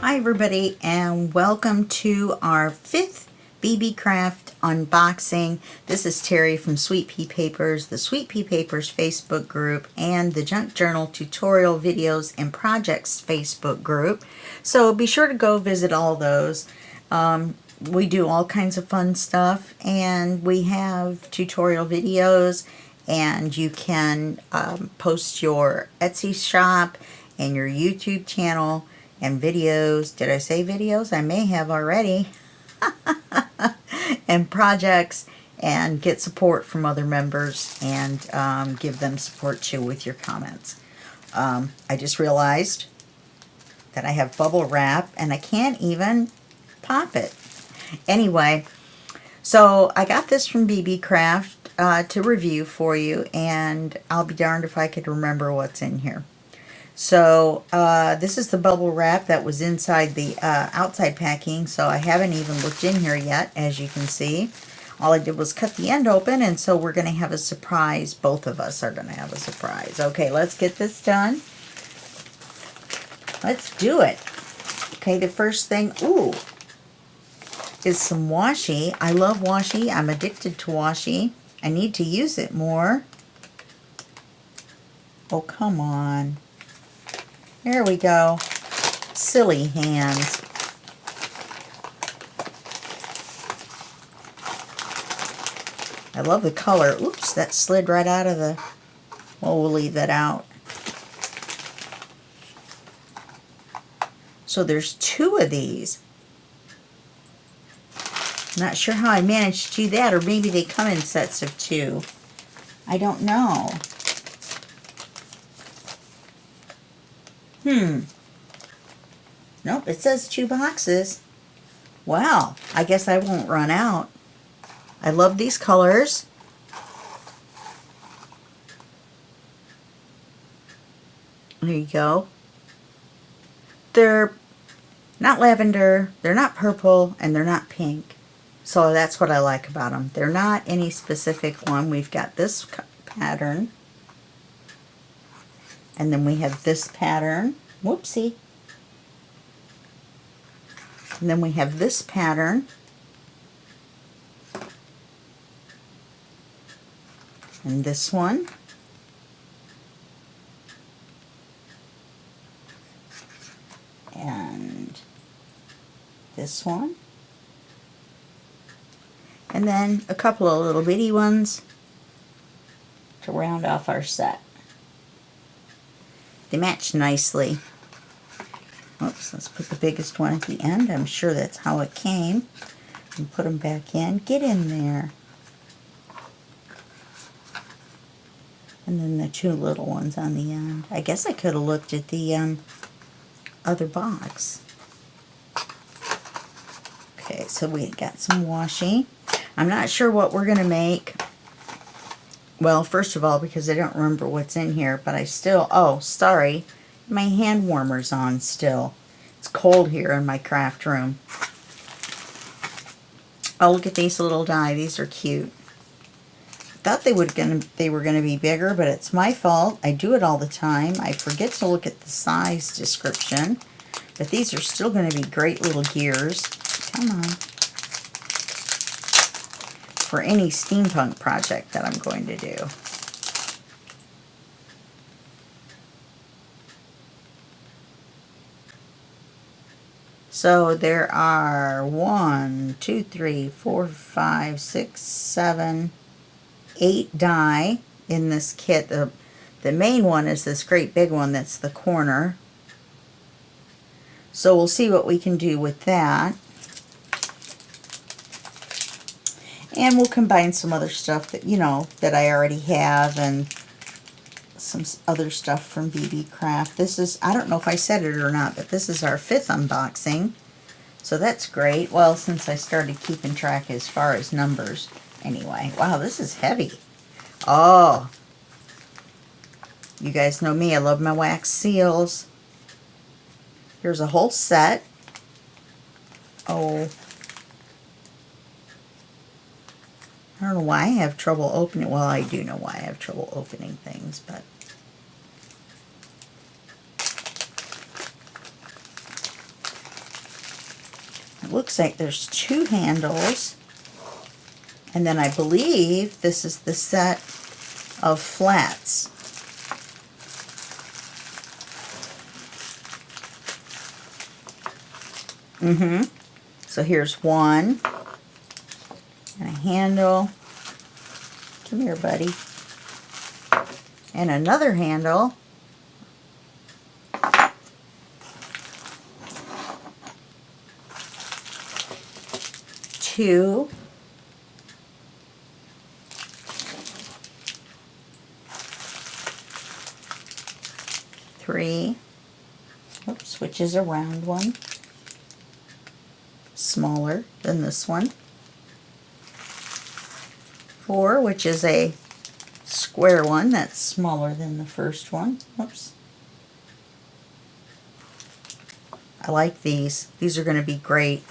Hi everybody, and welcome to our 5th BeeBeeCraft unboxing. This is Terry from Sweet Pea Papers, the Sweet Pea Papers Facebook group, and the Junk Journal Tutorial Videos and Projects Facebook group. So be sure to go visit all those. We do all kinds of fun stuff, and we have tutorial videos, and you can post your Etsy shop and your YouTube channel and videos. Did I say videos? I may have already. And projects, and get support from other members, and give them support too with your comments. I just realized that I have bubble wrap and I can't even pop it. Anyway, so I got this from BeeBeeCraft to review for you, and I'll be darned if I could remember what's in here. So this is the bubble wrap that was inside the outside packing, so I haven't even looked in here yet, as you can see. All I did was cut the end open, and so we're going to have a surprise. Both of us are going to have a surprise. Okay, let's get this done. Let's do it. Okay, the first thing, is some washi. I love washi. I'm addicted to washi. I need to use it more. Oh, come on. There we go. Silly hands. I love the color. Oops, that slid right out of the... Well, we'll leave that out. So there's 2 of these. Not sure how I managed to do that, or maybe they come in sets of 2. I don't know. Nope, it says 2 boxes. Wow, I guess I won't run out. I love these colors. There you go. They're not lavender, they're not purple, and they're not pink. So that's what I like about them. They're not any specific one. We've got this pattern. And then we have this pattern. Whoopsie. And then we have this pattern. And this one. And this one. And then a couple of little bitty ones to round off our set. They match nicely. Oops, let's put the biggest one at the end. I'm sure that's how it came. And put them back in. Get in there. And then the 2 little ones on the end. I guess I could have looked at the other box. Okay, so we got some washi. I'm not sure what we're going to make. Well, first of all, because I don't remember what's in here, but I still... Oh, sorry. My hand warmer's on still. It's cold here in my craft room. Oh, look at these little die. These are cute. Thought they were gonna be bigger, but it's my fault. I do it all the time. I forget to look at the size description, but these are still going to be great little gears. Come on. For any steampunk project that I'm going to do. So there are 1, 2, 3, 4, 5, 6, 7, 8 die in this kit. The main one is this great big one that's the corner. So we'll see what we can do with that. And we'll combine some other stuff that, you know, that I already have, and some other stuff from BeeBeeCraft. This is, I don't know if I said it or not, but this is our 5th unboxing. So that's great. Well, since I started keeping track as far as numbers. Anyway, wow, this is heavy. Oh, you guys know me. I love my wax seals. Here's a whole set. Oh, I don't know why I have trouble opening. Well, I do know why I have trouble opening things, but looks like there's 2 handles. And then I believe this is the set of flats. So here's one. And a handle. Come here, buddy. And another handle. 2. 3. Oops, which is a round one. Smaller than this one. 4, which is a square one that's smaller than the first one. Oops. I like these. These are going to be great.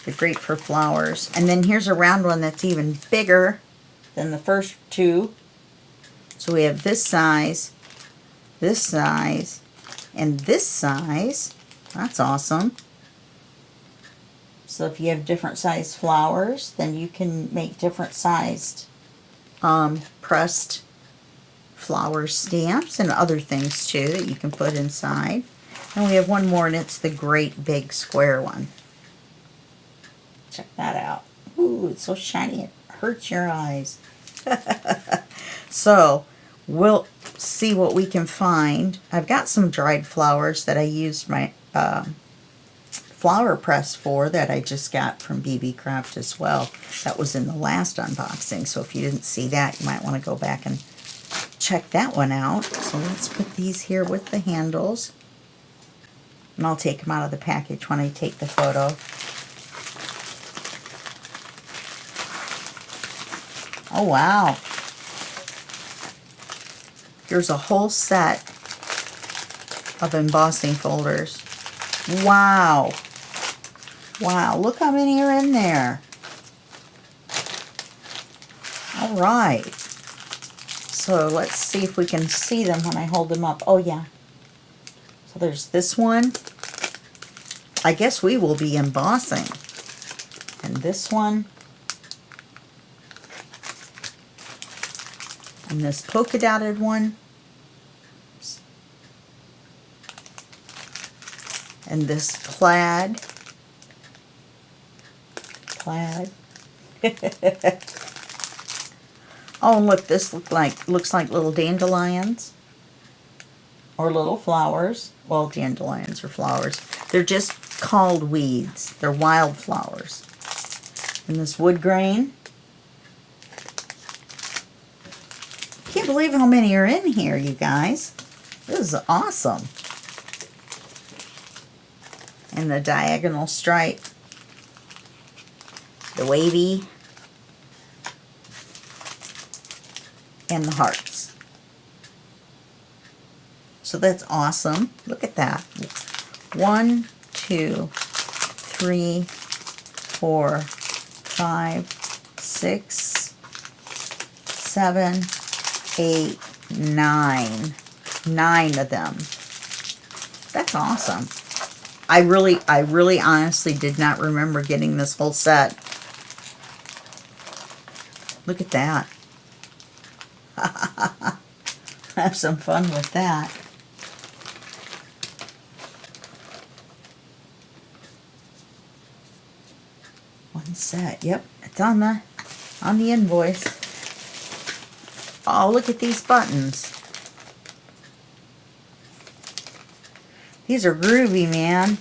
They're great for flowers. And then here's a round one that's even bigger than the first 2. So we have this size, and this size. That's awesome. So if you have different sized flowers, then you can make different sized pressed flower stamps and other things too that you can put inside. And we have one more, and it's the great big square one. Check that out. Ooh, it's so shiny it hurts your eyes. So we'll see what we can find. I've got some dried flowers that I used my flower press for that I just got from BeeBeeCraft as well. That was in the last unboxing, so if you didn't see that, you might want to go back and check that one out. So let's put these here with the handles. And I'll take them out of the package when I take the photo. Oh wow. Here's a whole set of embossing folders. Wow. Wow, look how many are in there. All right. So let's see if we can see them when I hold them up. Oh yeah. So there's this one. I guess we will be embossing. And this one. And this polka dotted one. And this plaid. Oh, and look, this looks like little dandelions or little flowers. Well, dandelions are flowers. They're just called weeds. They're wildflowers. And this wood grain. Can't believe how many are in here, you guys. This is awesome. And the diagonal stripe. The wavy. And the hearts. So that's awesome. Look at that. 1, 2, 3, 4, 5, 6, 7, 8, 9. 9 of them. That's awesome. I really honestly did not remember getting this whole set. Look at that. Have some fun with that. One set. Yep, it's on the invoice. Oh, look at these buttons. These are groovy, man.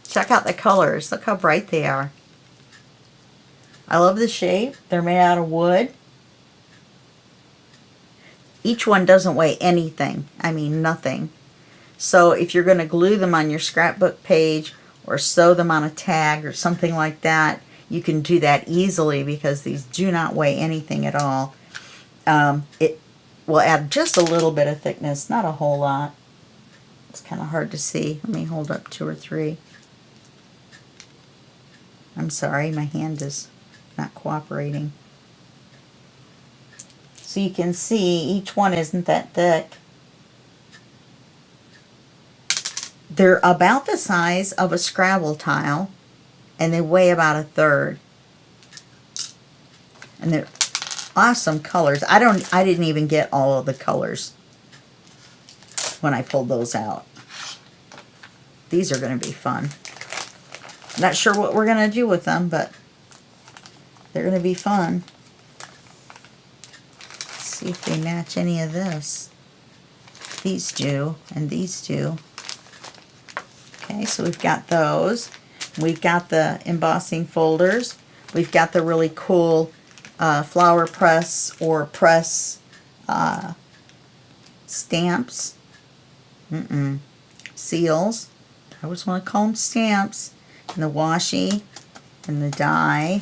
Check out the colors. Look how bright they are. I love the shape. They're made out of wood. Each one doesn't weigh anything. I mean, nothing. So if you're going to glue them on your scrapbook page or sew them on a tag or something like that, you can do that easily because these do not weigh anything at all. It will add just a little bit of thickness, not a whole lot. It's kind of hard to see. Let me hold up 2 or 3. I'm sorry, my hand is not cooperating. So you can see each one isn't that thick. They're about the size of a Scrabble tile, and they weigh about a third. And they're awesome colors. I didn't even get all of the colors when I pulled those out. These are going to be fun. Not sure what we're going to do with them, but they're going to be fun. Let's see if they match any of this. These do, and these do. Okay, so we've got those. We've got the embossing folders. We've got the really cool flower press or press stamps. Seals. I always want to call them stamps. And the washi and the die.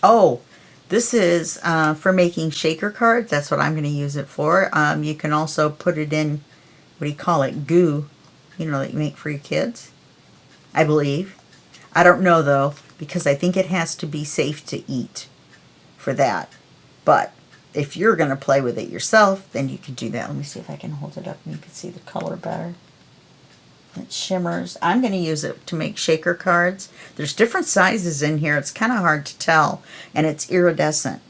Oh, this is for making shaker cards. That's what I'm going to use it for. You can also put it in, what do you call it, goo, you know, that you make for your kids, I believe. I don't know, though, because I think it has to be safe to eat for that. But if you're going to play with it yourself, then you can do that. Let me see if I can hold it up and you can see the color better. It shimmers. I'm going to use it to make shaker cards. There's different sizes in here. It's kind of hard to tell, and it's iridescent.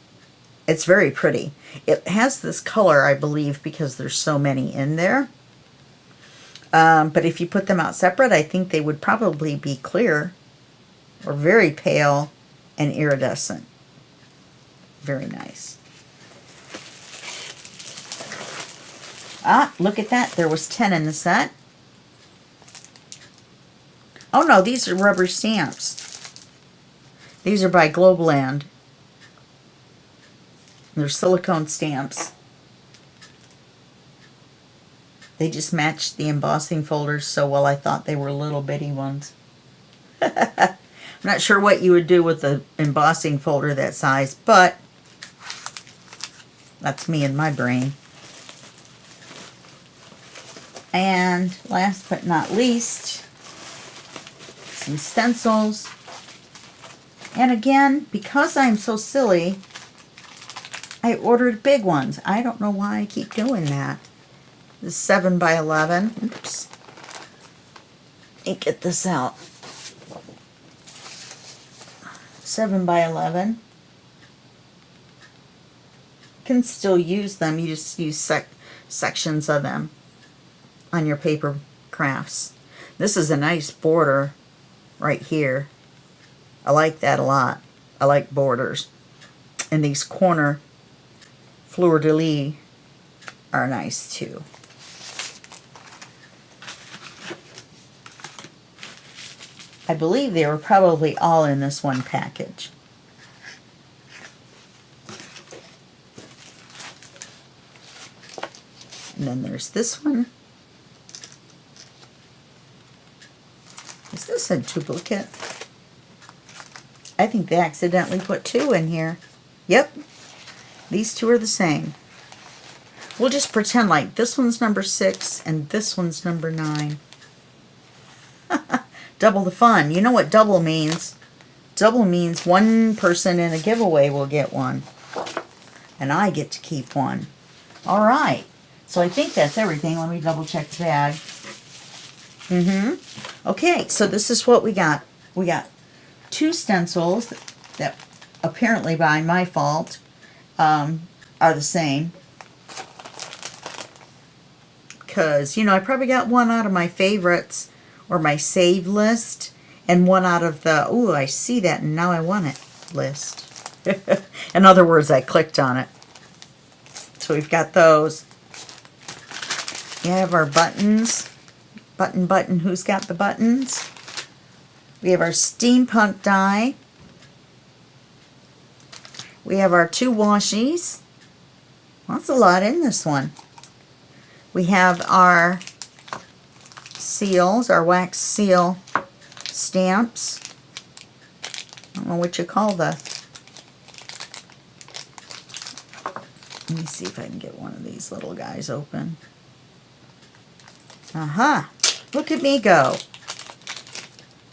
It's very pretty. It has this color, I believe, because there's so many in there. But if you put them out separate, I think they would probably be clear or very pale and iridescent. Very nice. Ah, look at that. There was 10 in the set. Oh no, these are rubber stamps. These are by Globeland. They're silicone stamps. They just matched the embossing folders so well I thought they were little bitty ones. I'm not sure what you would do with the embossing folder that size, but that's me and my brain. And last but not least, some stencils. And again, because I'm so silly, I ordered big ones. I don't know why I keep doing that. This is 7 by 11. Oops. Let me get this out. 7 by 11. You can still use them. You just use sections of them on your paper crafts. This is a nice border right here. I like that a lot. I like borders. And these corner fleur-de-lis are nice too. I believe they were probably all in this one package. And then there's this one. Is this a duplicate? I think they accidentally put 2 in here. Yep, these 2 are the same. We'll just pretend like this one's number 6 and this one's number 9. Double the fun. You know what double means. Double means one person in a giveaway will get one. And I get to keep one. All right. So I think that's everything. Let me double check the bag. Okay, so this is what we got. We got 2 stencils that apparently by my fault are the same. Because, you know, I probably got one out of my favorites or my save list and one out of the, ooh, I see that and now I want it list. In other words, I clicked on it. So we've got those. We have our buttons. Button, who's got the buttons? We have our Steampunk die. We have our 2 washies. That's a lot in this one. We have our seals, our wax seal stamps. I don't know what you call the... Let me see if I can get one of these little guys open. Aha! Look at me go.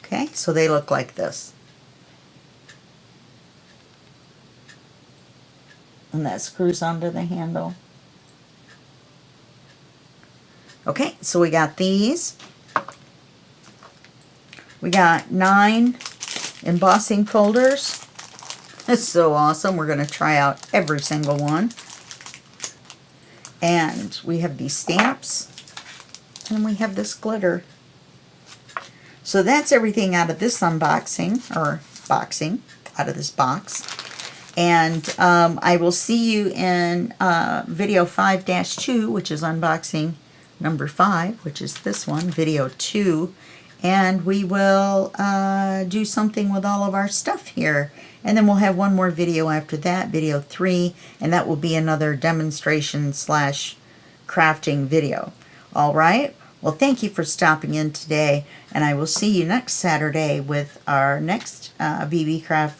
Okay, so they look like this. And that screws onto the handle. Okay, so we got these. We got 9 embossing folders. That's so awesome. We're going to try out every single one. And we have these stamps. And we have this glitter. So that's everything out of this unboxing, or boxing, out of this box. And I will see you in video 5-2, which is unboxing number 5, which is this one, video 2. And we will do something with all of our stuff here. And then we'll have one more video after that, video 3, and that will be another demonstration / crafting video. All right? Well, thank you for stopping in today, and I will see you next Saturday with our next BeeBeeCraft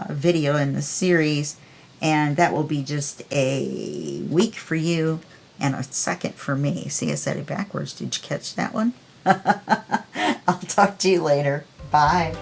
video in the series, and that will be just a week for you and a second for me. See, I said it backwards. Did you catch that one? I'll talk to you later. Bye.